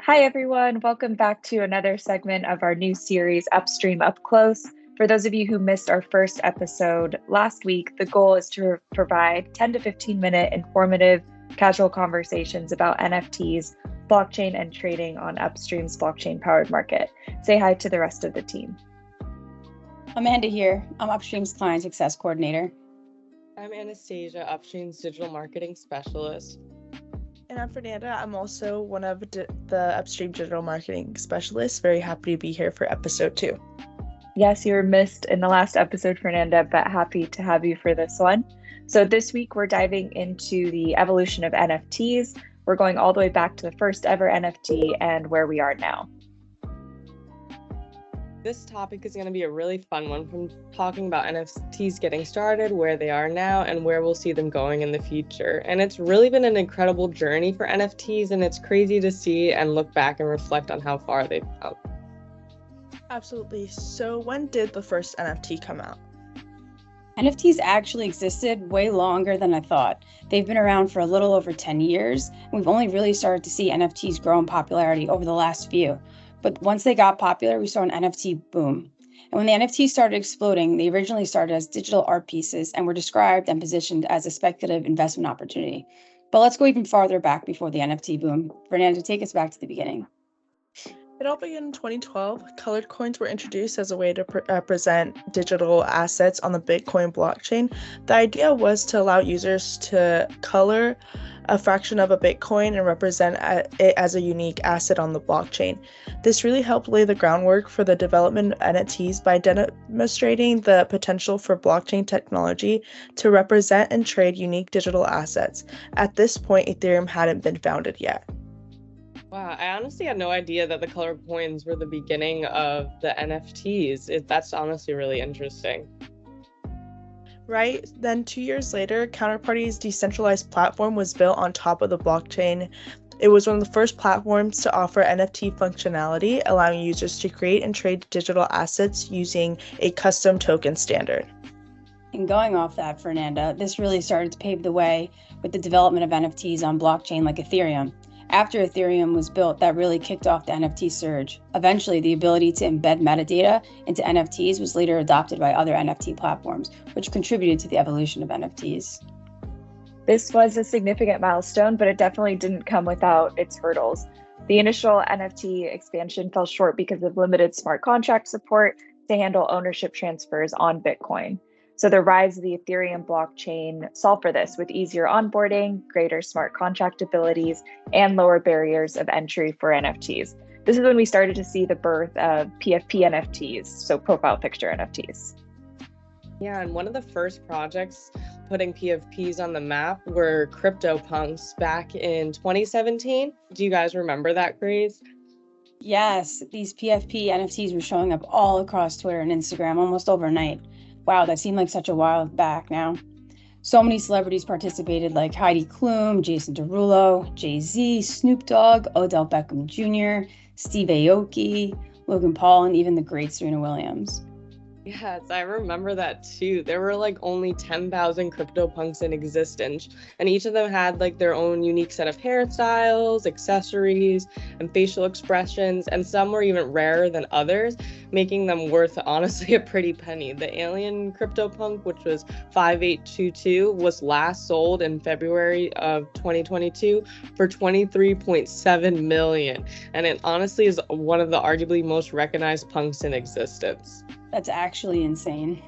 Hi, everyone. Welcome back to another segment of our new series, Upstream Up Close. For those of you who missed our first episode last week, the goal is to provide 10 to 15-minute informative, casual conversations about NFTs, blockchain, and trading on Upstream's blockchain-powered market. Say hi to the rest of the team. Amanda here. I'm Upstream's Client Success Coordinator. I'm Anastasia, Upstream's Digital Marketing Specialist. And I'm Fernanda. I'm also one of the Upstream Digital Marketing Specialists. Very happy to be here for episode 2. Yes, you were missed in the last episode, Fernanda, but happy to have you for this one. So this week, we're diving into the evolution of NFTs. We're going all the way back to the first ever NFT and where we are now. This topic is going to be a really fun one, from talking about NFTs getting started, where they are now, and where we'll see them going in the future. And it's really been an incredible journey for NFTs, and it's crazy to see and look back and reflect on how far they've come. Absolutely. So when did the first NFT come out? NFTs actually existed way longer than I thought. They've been around for a little over 10 years. And we've only really started to see NFTs grow in popularity over the last few. But once they got popular, we saw an NFT boom. And when the NFTs started exploding, they originally started as digital art pieces and were described and positioned as a speculative investment opportunity. But let's go even farther back before the NFT boom. Fernando, take us back to the beginning. It all began in 2012. Colored coins were introduced as a way to present digital assets on the Bitcoin blockchain. The idea was to allow users to color a fraction of a Bitcoin and represent it as a unique asset on the blockchain. This really helped lay the groundwork for the development of NFTs by demonstrating the potential for blockchain technology to represent and trade unique digital assets. At this point, Ethereum hadn't been founded yet. Wow, I honestly had no idea that the colored coins were the beginning of the NFTs. That's honestly really interesting. Right? Then 2 years later, Counterparty's decentralized platform was built on top of the blockchain. It was one of the first platforms to offer NFT functionality, allowing users to create and trade digital assets using a custom token standard. And going off that, Fernanda, this really started to pave the way with the development of NFTs on blockchain like Ethereum. After Ethereum was built, that really kicked off the NFT surge. Eventually, the ability to embed metadata into NFTs was later adopted by other NFT platforms, which contributed to the evolution of NFTs. This was a significant milestone, but it definitely didn't come without its hurdles. The initial NFT expansion fell short because of limited smart contract support to handle ownership transfers on Bitcoin. So the rise of the Ethereum blockchain solved for this with easier onboarding, greater smart contract abilities, and lower barriers of entry for NFTs. This is when we started to see the birth of PFP NFTs, so profile picture NFTs. Yeah, and one of the first projects putting PFPs on the map were CryptoPunks back in 2017. Do you guys remember that craze? Yes, these PFP NFTs were showing up all across Twitter and Instagram almost overnight. Wow, that seemed like such a while back now. So many celebrities participated, like Heidi Klum, Jason Derulo, Jay-Z, Snoop Dogg, Odell Beckham Jr., Steve Aoki, Logan Paul, and even the great Serena Williams. Yes, I remember that too. There were like only 10,000 CryptoPunks in existence, and each of them had like their own unique set of hairstyles, accessories, and facial expressions, and some were even rarer than others, making them worth honestly a pretty penny. The alien CryptoPunk, which was 5822, was last sold in February of 2022 for 23.7 million, and it honestly is one of the arguably most recognized punks in existence. That's actually insane.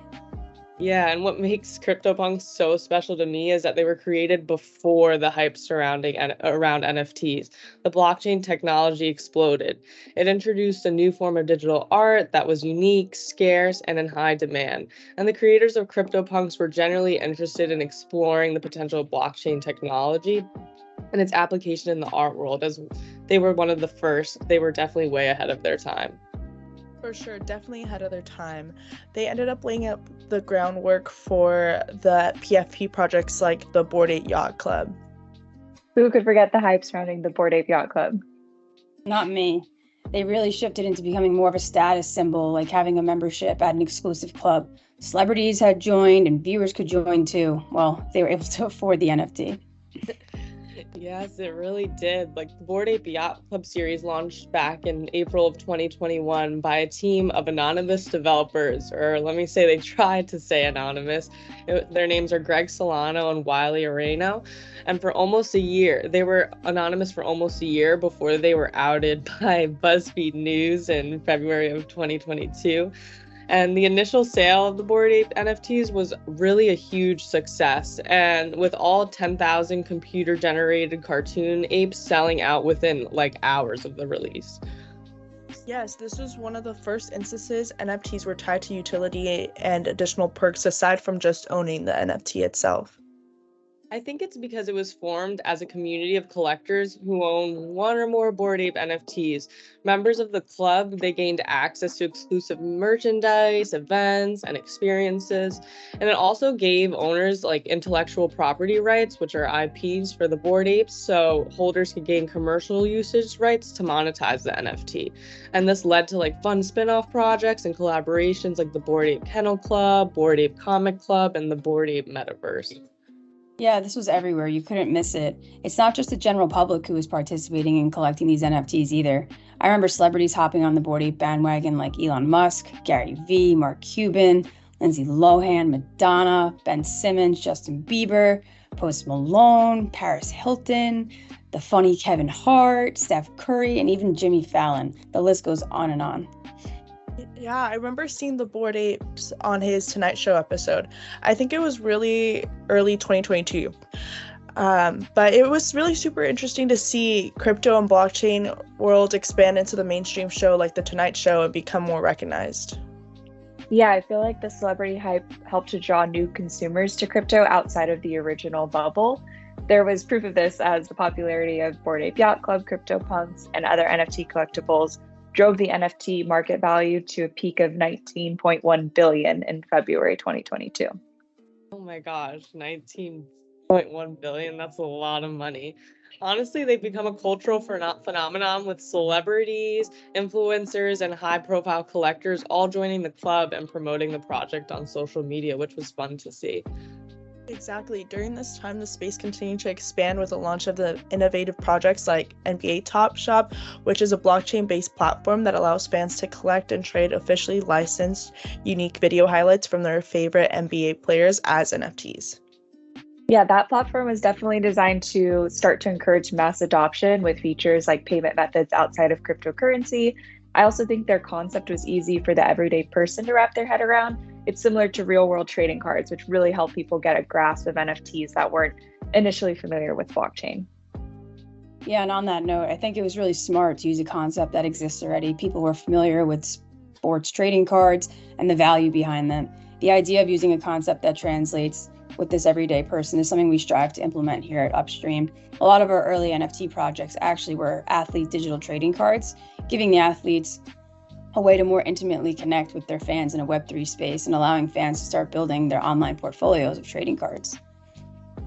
Yeah, and what makes CryptoPunks so special to me is that they were created before the hype surrounding and around NFTs. The blockchain technology exploded. It introduced a new form of digital art that was unique, scarce, and in high demand. And the creators of CryptoPunks were generally interested in exploring the potential of blockchain technology and its application in the art world, as they were one of the first. They were definitely way ahead of their time. For sure, definitely ahead of their time. They ended up laying up the groundwork for the PFP projects like the Bored Ape Yacht Club. Who could forget the hype surrounding the Bored Ape Yacht Club? Not me. They really shifted into becoming more of a status symbol, like having a membership at an exclusive club. Celebrities had joined and viewers could join too. Well, they were able to afford the NFT. Yes, it really did. Like the Bored Ape Yacht Club series launched back in April of 2021 by a team of anonymous developers, or let me say they tried to say anonymous. Their names are Greg Solano and Wiley Areno. And for almost a year, they were anonymous for almost a year before they were outed by BuzzFeed News in February of 2022. And the initial sale of the Bored Ape NFTs was really a huge success. And with all 10,000 computer generated cartoon apes selling out within like hours of the release. Yes, this was one of the first instances NFTs were tied to utility and additional perks aside from just owning the NFT itself. I think it's because it was formed as a community of collectors who own one or more Bored Ape NFTs. Members of the club, they gained access to exclusive merchandise, events, and experiences. And it also gave owners like intellectual property rights, which are IPs for the Bored Apes, so holders could gain commercial usage rights to monetize the NFT. And this led to like fun spin-off projects and collaborations like the Bored Ape Kennel Club, Bored Ape Comic Club, and the Bored Ape Metaverse. Yeah, this was everywhere. You couldn't miss it. It's not just the general public who was participating in collecting these NFTs either. I remember celebrities hopping on the Bored Ape bandwagon like Elon Musk, Gary Vee, Mark Cuban, Lindsay Lohan, Madonna, Ben Simmons, Justin Bieber, Post Malone, Paris Hilton, the funny Kevin Hart, Steph Curry, and even Jimmy Fallon. The list goes on and on. Yeah, I remember seeing the Bored Apes on his Tonight Show episode. I think it was really early 2022. But it was really super interesting to see crypto and blockchain world expand into the mainstream show like the Tonight Show and become more recognized. Yeah, I feel like the celebrity hype helped to draw new consumers to crypto outside of the original bubble. There was proof of this as the popularity of Bored Ape Yacht Club, CryptoPunks, and other NFT collectibles drove the NFT market value to a peak of 19.1 billion in February 2022. Oh my gosh, 19.1 billion. That's a lot of money. Honestly, they've become a cultural phenomenon with celebrities, influencers, and high profile collectors all joining the club and promoting the project on social media, which was fun to see. Exactly. During this time, the space continued to expand with the launch of the innovative projects like NBA Top Shop, which is a blockchain-based platform that allows fans to collect and trade officially licensed, unique video highlights from their favorite NBA players as NFTs. Yeah, that platform is definitely designed to start to encourage mass adoption with features like payment methods outside of cryptocurrency. I also think their concept was easy for the everyday person to wrap their head around. It's similar to real world trading cards, which really help people get a grasp of NFTs that weren't initially familiar with blockchain. Yeah, and on that note, I think it was really smart to use a concept that exists already. People were familiar with sports trading cards and the value behind them. The idea of using a concept that translates with this everyday person is something we strive to implement here at Upstream. A lot of our early NFT projects actually were athlete digital trading cards, giving the athletes a way to more intimately connect with their fans in a Web3 space and allowing fans to start building their online portfolios of trading cards.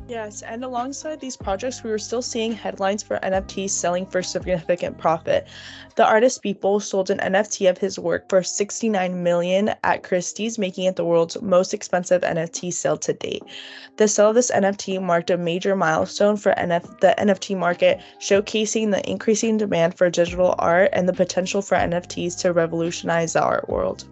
Yes, and alongside these projects, we were still seeing headlines for NFTs selling for significant profit. The artist Beeple sold an NFT of his work for $69 million at Christie's, making it the world's most expensive NFT sale to date. The sale of this NFT marked a major milestone for the NFT market, showcasing the increasing demand for digital art and the potential for NFTs to revolutionize the art world.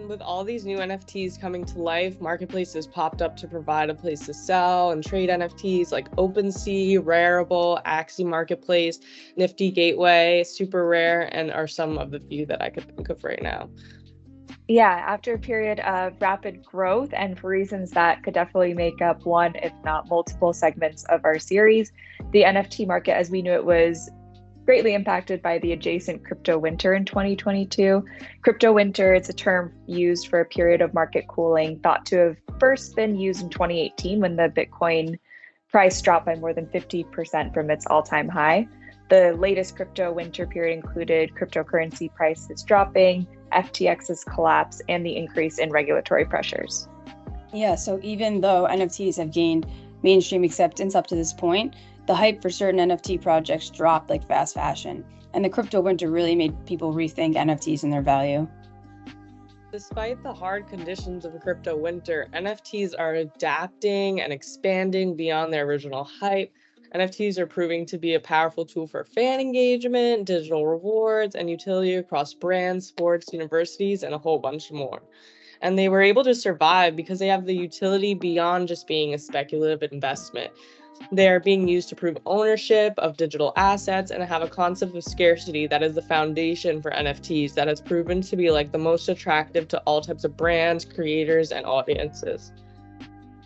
With all these new NFTs coming to life, marketplaces popped up to provide a place to sell and trade NFTs like OpenSea, Rarible, Axie Marketplace, Nifty Gateway, Super Rare, and are some of the few that I could think of right now. Yeah, after a period of rapid growth and for reasons that could definitely make up one, if not multiple segments of our series, the NFT market as we knew it was greatly impacted by the adjacent crypto winter in 2022. Crypto winter, it's a term used for a period of market cooling, thought to have first been used in 2018 when the Bitcoin price dropped by more than 50% from its all-time high. The latest crypto winter period included cryptocurrency prices dropping, FTX's collapse, and the increase in regulatory pressures. Yeah, so even though NFTs have gained mainstream acceptance up to this point, the hype for certain NFT projects dropped like fast fashion, and the crypto winter really made people rethink NFTs and their value. Despite the hard conditions of a crypto winter, NFTs are adapting and expanding beyond their original hype. NFTs are proving to be a powerful tool for fan engagement, digital rewards, and utility across brands, sports, universities, and a whole bunch more. And they were able to survive because they have the utility beyond just being a speculative investment. They are being used to prove ownership of digital assets and have a concept of scarcity that is the foundation for NFTs that has proven to be like the most attractive to all types of brands, creators, and audiences.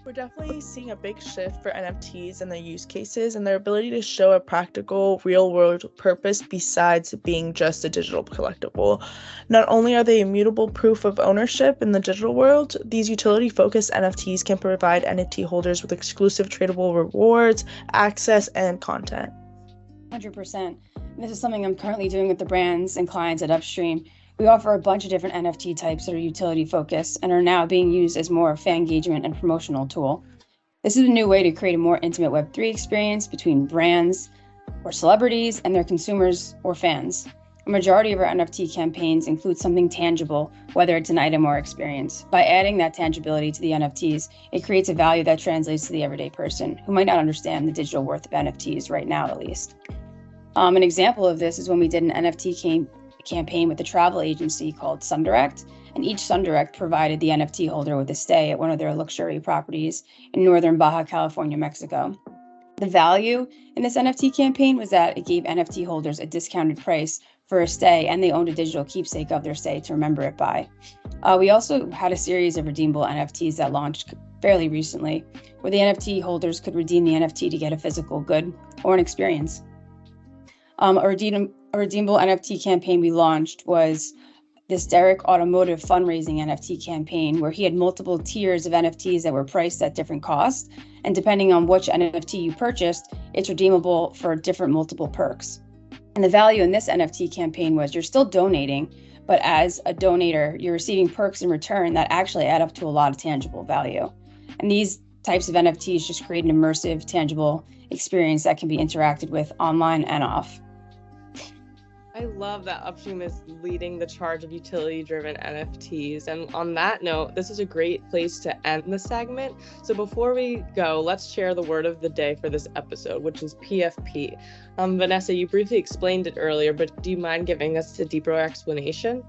We're definitely seeing a big shift for NFTs and their use cases and their ability to show a practical, real-world purpose besides being just a digital collectible. Not only are they immutable proof of ownership in the digital world, these utility-focused NFTs can provide NFT holders with exclusive tradable rewards, access, and content. 100%. This is something I'm currently doing with the brands and clients at Upstream. We offer a bunch of different NFT types that are utility focused and are now being used as more fan engagement and promotional tool. This is a new way to create a more intimate Web3 experience between brands or celebrities and their consumers or fans. A majority of our NFT campaigns include something tangible, whether it's an item or experience. By adding that tangibility to the NFTs, it creates a value that translates to the everyday person who might not understand the digital worth of NFTs right now, at least. An example of this is when we did an NFT campaign with a travel agency called SunDirect, and each SunDirect provided the NFT holder with a stay at one of their luxury properties in northern Baja California, Mexico. The value in this NFT campaign was that it gave NFT holders a discounted price for a stay, and they owned a digital keepsake of their stay to remember it by. We also had a series of redeemable NFTs that launched fairly recently, where the NFT holders could redeem the NFT to get a physical good or an experience. A redeemable NFT campaign we launched was this Derek Automotive fundraising NFT campaign, where he had multiple tiers of NFTs that were priced at different costs. And depending on which NFT you purchased, it's redeemable for different multiple perks. And the value in this NFT campaign was you're still donating, but as a donator, you're receiving perks in return that actually add up to a lot of tangible value. And these types of NFTs just create an immersive, tangible experience that can be interacted with online and off. I love that Upstream is leading the charge of utility-driven NFTs. And on that note, this is a great place to end the segment. So before we go, let's share the word of the day for this episode, which is PFP. Vanessa, you briefly explained it earlier, but do you mind giving us a deeper explanation?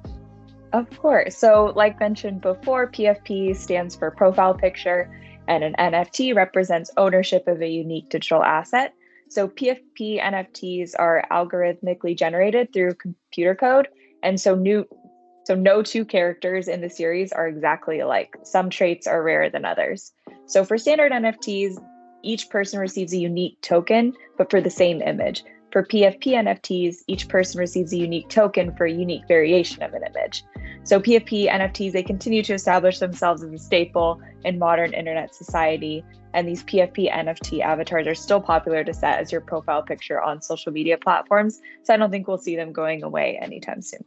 Of course. So like mentioned before, PFP stands for profile picture, and an NFT represents ownership of a unique digital asset. So PFP NFTs are algorithmically generated through computer code. And so no two characters in the series are exactly alike. Some traits are rarer than others. So for standard NFTs, each person receives a unique token, but for the same image. For PFP NFTs, each person receives a unique token for a unique variation of an image. So PFP NFTs, they continue to establish themselves as a staple in modern internet society. And these PFP NFT avatars are still popular to set as your profile picture on social media platforms. So I don't think we'll see them going away anytime soon.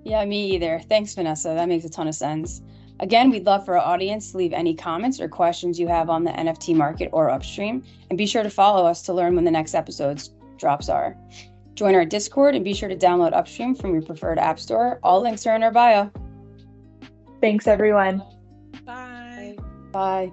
Yeah, me either. Thanks, Vanessa. That makes a ton of sense. Again, we'd love for our audience to leave any comments or questions you have on the NFT market or Upstream. And be sure to follow us to learn when the next episode's drops are. Join our Discord and be sure to download Upstream from your preferred app store. All links are in our bio. Thanks, everyone. Bye. Bye.